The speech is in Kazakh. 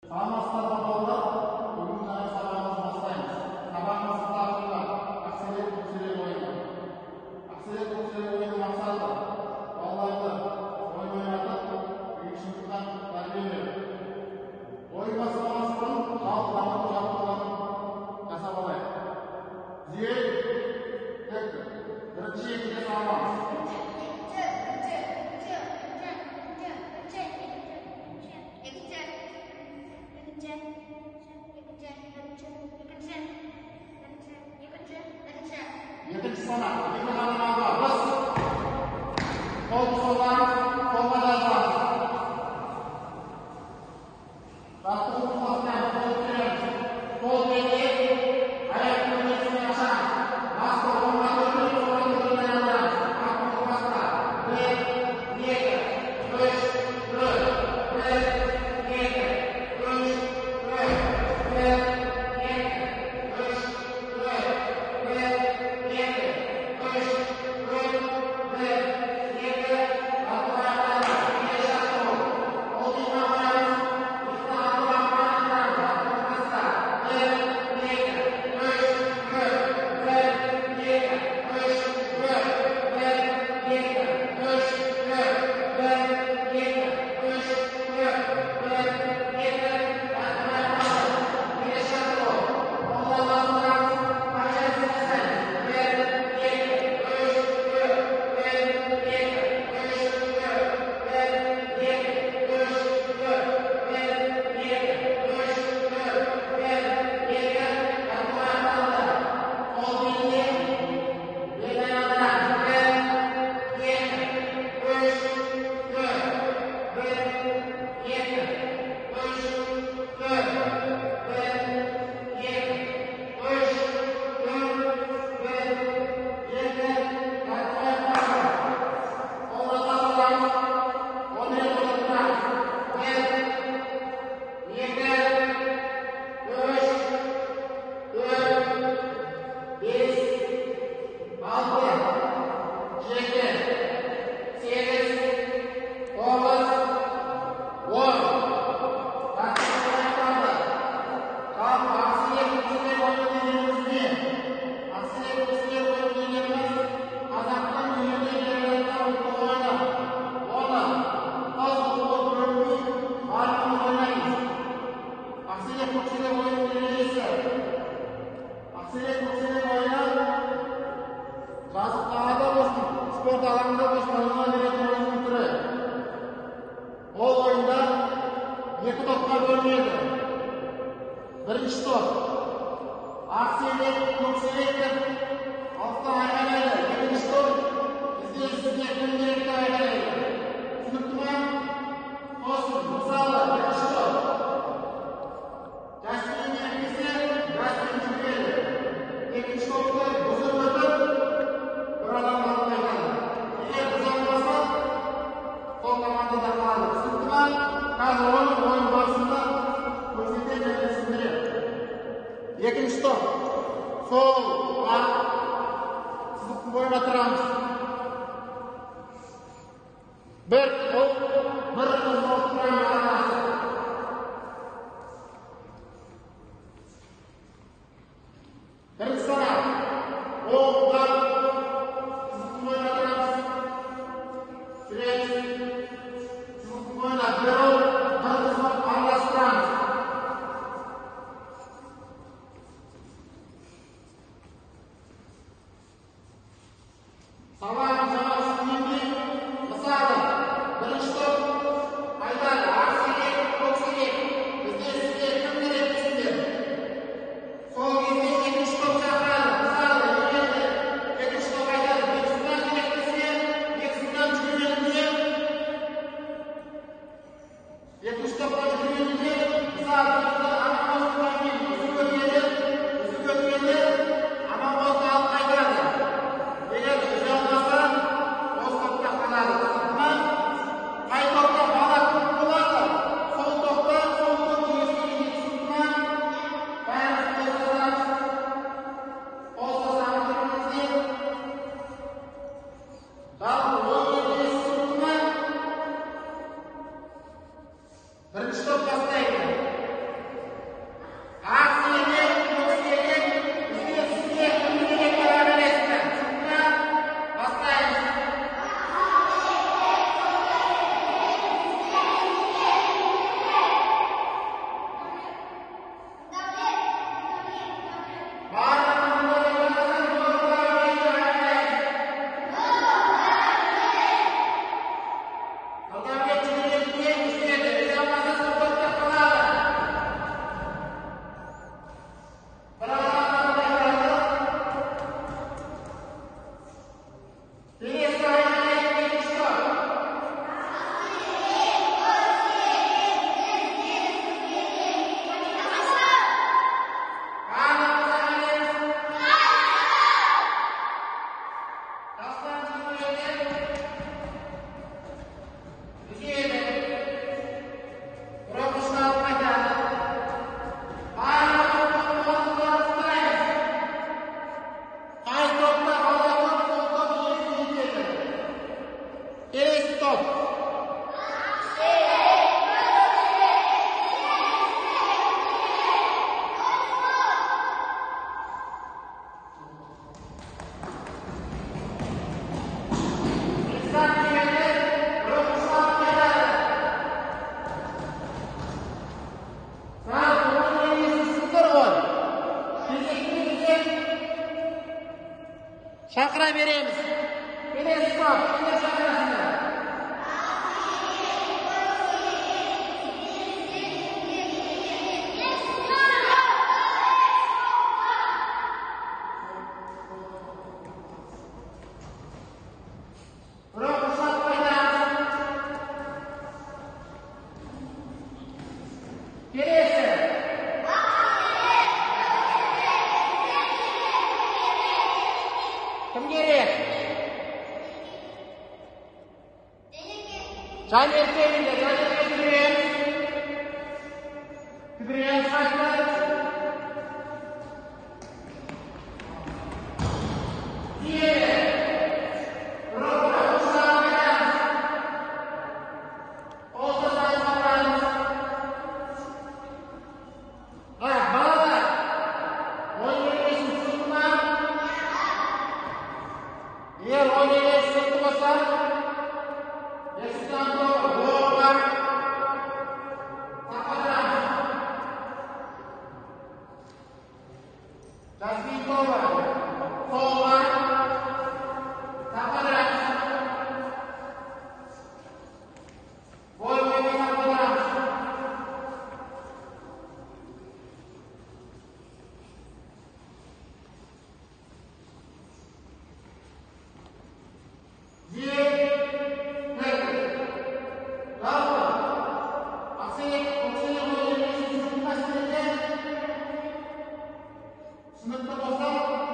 Саламатсыздар ма балалар? Бүгін жаңа сабағымызды бастаймыз. Сабағымыздың тақырыбы ақселек көкселек ойыны. Ақселек көкселек ойынның мақсаты балаларды ойын ойнатып, үйшілдіктен тәрбиелеу. Ойын бастамас бұрын жалпы дамыту жаттығуларын жасап алайық. Зейін, текті. Бірінші екіге саламыз. Екінші санат, екі қадам алға, бас. Қолды солдан, қолға жазамыз. Жаттығу уақытынан қол көтереміз. Қол бетке, аяқ көмесіне ашамыз. Басты қолға көтеріп, қолға көтеріп аялдырамыз. Артыңғы басқа. 1, 2, 3, 4, 1, 2, 3, 4, 1, екінші топ. Сол, сызықтың бойына тұрамыз. Şakıra veremiz. Kelesi top. Şimdi şakırasınlar. Kim gerek? Can erkeğinde, can erkeğinde Kübreyen saçlar. Diğeri. Rokta, uçlarına. Olsa saçlarınız. Evet, bana da. Oynayın, sırtına. Eğer oynayın, sırtına. Yaşıdan doğru, doğrular. Tapadan. Tasbih doğru. Sollar. Tapadan. Boy boyu tapadan. Diye. Sınıfta olsam